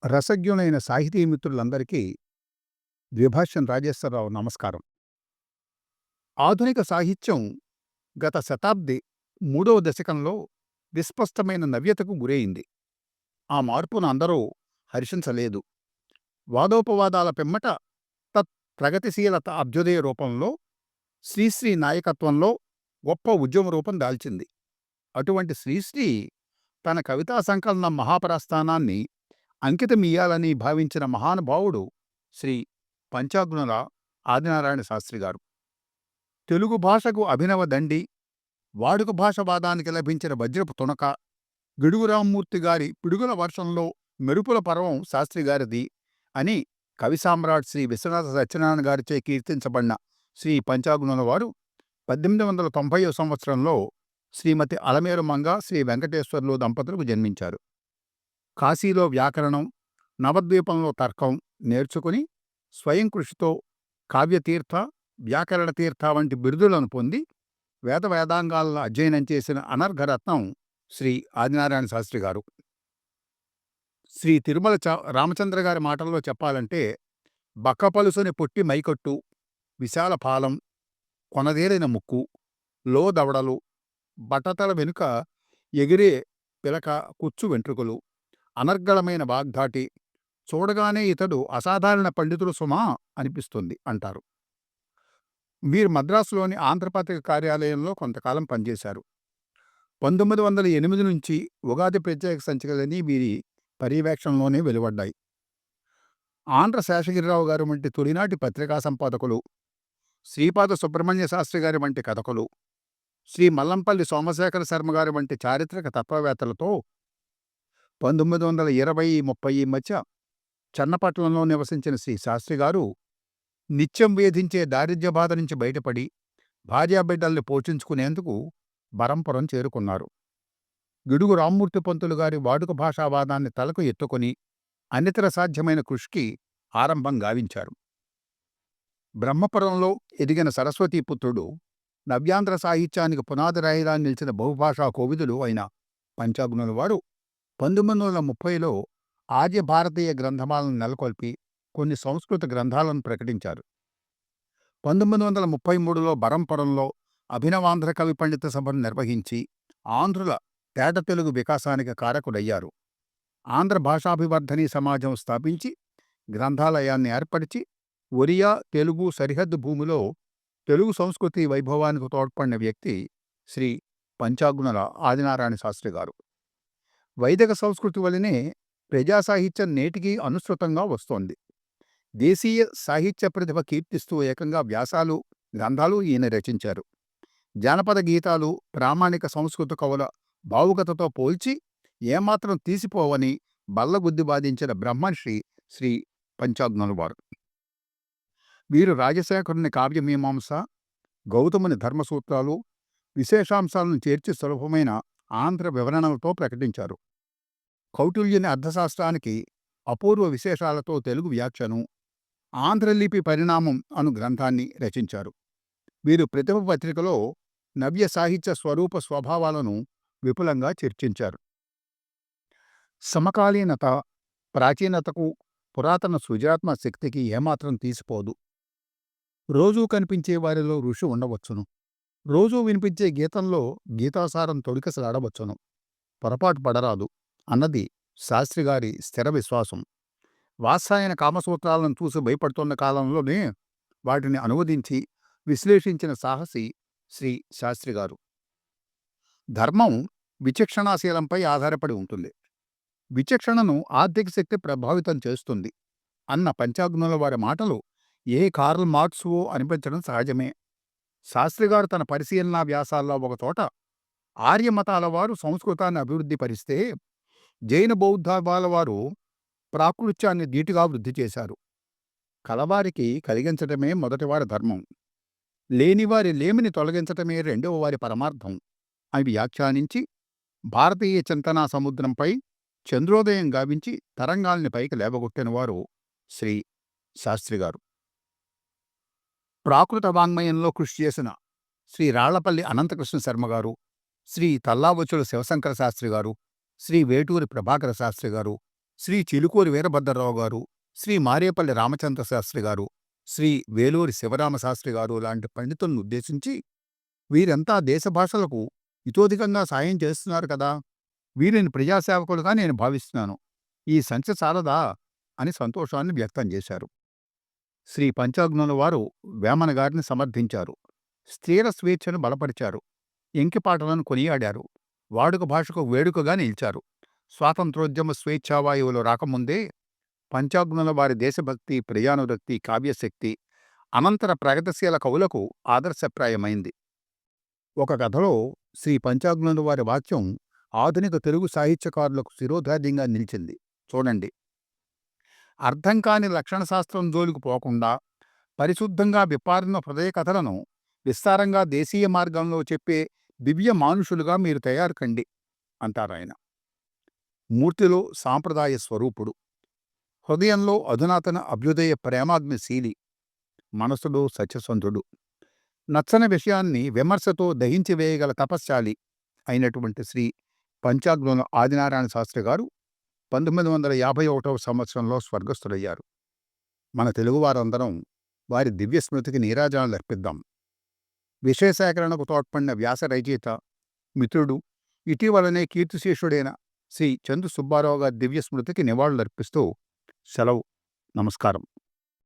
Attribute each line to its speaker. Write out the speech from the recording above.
Speaker 1: రసజ్ఞులైన సాహితీ మిత్రులందరికీ ద్విభాష్యం రాజేశ్వరరావు నమస్కారం. ఆధునిక సాహిత్యం గత శతాబ్ది మూడవ దశకంలో విస్పష్టమైన నవ్యతకు గురైంది. ఆ మార్పును అందరూ హర్షించలేదు. వాదోపవాదాల పిమ్మట తత్ ప్రగతిశీలత అభ్యుదయ రూపంలో శ్రీశ్రీ నాయకత్వంలో గొప్ప ఉద్యమ రూపం దాల్చింది. అటువంటి శ్రీశ్రీ తన కవితా సంకలనం మహాప్రస్థానాన్ని అంకితమియ్యాలని భావించిన మహానుభావుడు శ్రీ పంచాగ్నుల ఆదినారాయణ శాస్త్రి గారు. తెలుగు భాషకు అభినవ దండి, వాడుక భాషవాదానికి లభించిన వజ్రపు తునక, గిడుగు రామ్మూర్తి గారి పిడుగుల వర్షంలో మెరుపుల పర్వం శాస్త్రిగారిది అని కవి సామ్రాట్ శ్రీ విశ్వనాథ సత్యనారాయణ గారిచే కీర్తించబడిన శ్రీ పంచాగ్నుల వారు 1890 సంవత్సరంలో శ్రీమతి అలమేలు మంగ, శ్రీ వెంకటేశ్వర్లు దంపతులకు జన్మించారు. కాశీలో వ్యాకరణం, నవద్వీపంలో తర్కం నేర్చుకుని స్వయం కృషితో కావ్యతీర్థ, వ్యాకరణతీర్థ వంటి బిరుదులను పొంది వేదాంగాలను అధ్యయనం చేసిన అనర్ఘరత్నం శ్రీ ఆదినారాయణ శాస్త్రి గారు. శ్రీ తిరుమల రామచంద్ర గారి మాటల్లో చెప్పాలంటే, బక్కపలుసుని పొట్టి మైకట్టు, విశాల పాలం, కొనదేలిన ముక్కు, లో దవడలు, బట్టతల వెనుక ఎగిరే పిలక కుచ్చు వెంట్రుకలు, అనర్గళమైన వాగ్ధాటి, చూడగానే ఇతడు అసాధారణ పండితుడు సుమా అనిపిస్తుంది అంటారు. వీరు మద్రాసులోని ఆంధ్రపత్రిక కార్యాలయంలో కొంతకాలం పనిచేశారు. 1908 నుంచి ఉగాది ప్రత్యేక సంచికలని వీరి పర్యవేక్షణలోనే వెలువడ్డాయి. ఆంధ్ర శేషగిరిరావు గారు వంటి తొలినాటి పత్రికా సంపాదకులు, శ్రీపాద సుబ్రహ్మణ్య శాస్త్రి గారి వంటి కథకులు, శ్రీ మల్లంపల్లి సోమశేఖర శర్మ గారి వంటి చారిత్రక తత్వవేత్తలతో 1920-30 మధ్య చన్నపట్నంలో నివసించిన శ్రీ శాస్త్రి గారు నిత్యం వేధించే దారిద్ర్య బాధ నుంచి బయటపడి భార్యాబిడ్డల్ని పోషించుకునేందుకు బరంపురం చేరుకున్నారు. గిడుగు రామ్మూర్తి పంతులు గారి వాడుక భాషావాదాన్ని తలకు ఎత్తుకుని అనితర సాధ్యమైన కృషికి ఆరంభం గావించారు. బ్రహ్మపురంలో ఎదిగిన సరస్వతీపుత్రుడు, నవ్యాంధ్ర సాహిత్యానికి పునాది రాయిలా నిలిచిన బహుభాషా కోవిదులు అయిన పంచాగ్నుల వారు 1930లో ఆర్య భారతీయ గ్రంథమాలను నెలకొల్పి కొన్ని సంస్కృత గ్రంథాలను ప్రకటించారు. 1933లో బరంపురంలో అభినవాంధ్ర కవి పండిత సభను నిర్వహించి ఆంధ్రుల తేట తెలుగు వికాసానికి కారకుడయ్యారు. ఆంధ్ర భాషాభివర్ధని సమాజం స్థాపించి గ్రంథాలయాన్ని ఏర్పరిచి ఒరియా తెలుగు సరిహద్దు భూమిలో తెలుగు సంస్కృతి వైభవానికి తోడ్పడిన వ్యక్తి శ్రీ పంచాగ్నుల ఆదినారాయణ శాస్త్రి గారు. వైదిక సంస్కృతి వలనే ప్రజా సాహిత్యం నేటికీ అనుసృతంగా వస్తోంది. దేశీయ సాహిత్య ప్రతిభ కీర్తిస్తూ ఏకంగా వ్యాసాలు, గ్రంథాలు ఈయన రచించారు. జానపద గీతాలు ప్రామాణిక సంస్కృత కవుల భావుకతతో పోల్చి ఏమాత్రం తీసిపోవని బల్లగుద్ది బాధించిన బ్రహ్మర్షి శ్రీ పంచాగ్నుల వారు. వీరు రాజశేఖరుని కావ్యమీమాంస, గౌతముని ధర్మసూత్రాలు, విశేషాంశాలను చేర్చి సులభమైన ఆంధ్ర వివరణలతో ప్రకటించారు. కౌటిల్యుని అర్థశాస్త్రానికి అపూర్వ విశేషాలతో తెలుగు వ్యాఖ్యను, ఆంధ్రలిపి పరిణామం అను గ్రంథాన్ని రచించారు. వీరు ప్రతిభ పత్రికలో నవ్య సాహిత్య స్వరూప స్వభావాలను విపులంగా చర్చించారు. సమకాలీనత ప్రాచీనతకు, పురాతన సృజనాత్మక శక్తికి ఏమాత్రం తీసిపోదు. రోజూ కనిపించే వారిలో ఋషి ఉండవచ్చును. రోజూ వినిపించే గీతంలో గీతాసారం తొడికసలాడవచ్చును. పొరపాటు పడరాదు అన్నది శాస్త్రిగారి స్థిర విశ్వాసం. వాత్సాయన కామసూత్రాలను చూసి భయపడుతున్న కాలంలోనే వాటిని అనువదించి విశ్లేషించిన సాహసి శ్రీ శాస్త్రిగారు. ధర్మం విచక్షణాశీలంపై ఆధారపడి ఉంటుంది. విచక్షణను ఆర్థిక శక్తి ప్రభావితం చేస్తుంది అన్న పంచాగ్నుల వారి మాటలు ఏ కార్ల్ మార్క్స్వో అనిపించడం సహజమే. శాస్త్రిగారు తన పరిశీలనా వ్యాసాల్లో ఒకచోట ఆర్యమతాల వారు సంస్కృతాన్ని అభివృద్ధి పరిస్తే, జైన బౌద్ధాల వారు ప్రాకృత్యాన్ని ధీటుగా వృద్ధి చేశారు. కలవారికి కలిగించటమే మొదటివారి ధర్మం, లేనివారి లేమిని తొలగించటమే రెండవ వారి పరమార్థం అని వ్యాఖ్యానించి భారతీయ చింతనా సముద్రంపై చంద్రోదయం గావించి తరంగాల్ని పైకి లేవగొట్టినవారు శ్రీ శాస్త్రిగారు. ప్రాకృత వాంగ్మయంలో కృషి చేసిన శ్రీ రాళ్లపల్లి అనంతకృష్ణ శర్మ గారు, శ్రీ తల్లావచ్చుల శివశంకర శాస్త్రి గారు, శ్రీ వేటూరి ప్రభాకర శాస్త్రి గారు, శ్రీ చిలుకూరి వీరభద్రరావు గారు, శ్రీ మారేపల్లి రామచంద్ర శాస్త్రి గారు, శ్రీ వేలూరి శివరామ శాస్త్రి గారు లాంటి పండితులను ఉద్దేశించి, వీరంతా దేశ భాషలకు ఇతోధికంగా సాయం చేస్తున్నారు కదా, వీరిని ప్రజాసేవకులుగా నేను భావిస్తున్నాను, ఈ సంఖ్య చాలదా అని సంతోషాన్ని వ్యక్తం చేశారు. శ్రీ పంచాగ్నుల వారు వేమన గారిని సమర్థించారు. స్త్రీల స్వేచ్ఛను బలపరిచారు. ఎంకిపాటలను కొనియాడారు. వాడుక భాషకు వేడుకగా నిలిచారు. స్వాతంత్రోద్యమ స్వేచ్ఛావాయువులు రాకముందే పంచాగ్నుల వారి దేశభక్తి, ప్రజానురక్తి, కావ్యశక్తి అనంతర ప్రగతిశీల కవులకు ఆదర్శప్రాయమైంది. ఒక కథలో శ్రీ పంచాగ్నుల వారి వాక్యం ఆధునిక తెలుగు సాహిత్యకారులకు శిరోధార్యంగా నిలిచింది. చూడండి. అర్థం కాని లక్షణశాస్త్రం జోలికి పోకుండా పరిశుద్ధంగా విప్పారిన హృదయ కథలను విస్తారంగా దేశీయ మార్గంలో చెప్పే దివ్య మానుషులుగా మీరు తయారు కండి అంటారాయన. మూర్తిలో సాంప్రదాయ స్వరూపుడు, హృదయంలో అధునాతన అభ్యుదయ ప్రేమాగ్నిశీలి, మనసులో సత్యసంధుడు, నచ్చని విషయాన్ని విమర్శతో దహించి వేయగల తపశ్శాలి అయినటువంటి శ్రీ పంచాగ్నుల ఆదినారాయణ శాస్త్రి గారు 1951వ సంవత్సరంలో స్వర్గస్థులయ్యారు. మన తెలుగువారందరం వారి దివ్య స్మృతికి నీరాజనాలు అర్పిద్దాం. విషయ సేకరణకు తోడ్పడిన వ్యాస రచయిత, మిత్రుడు, ఇటీవలనే కీర్తిశేషుడైన శ్రీ చందు సుబ్బారావు గారి దివ్య స్మృతికి నివాళులర్పిస్తూ సెలవు. నమస్కారం.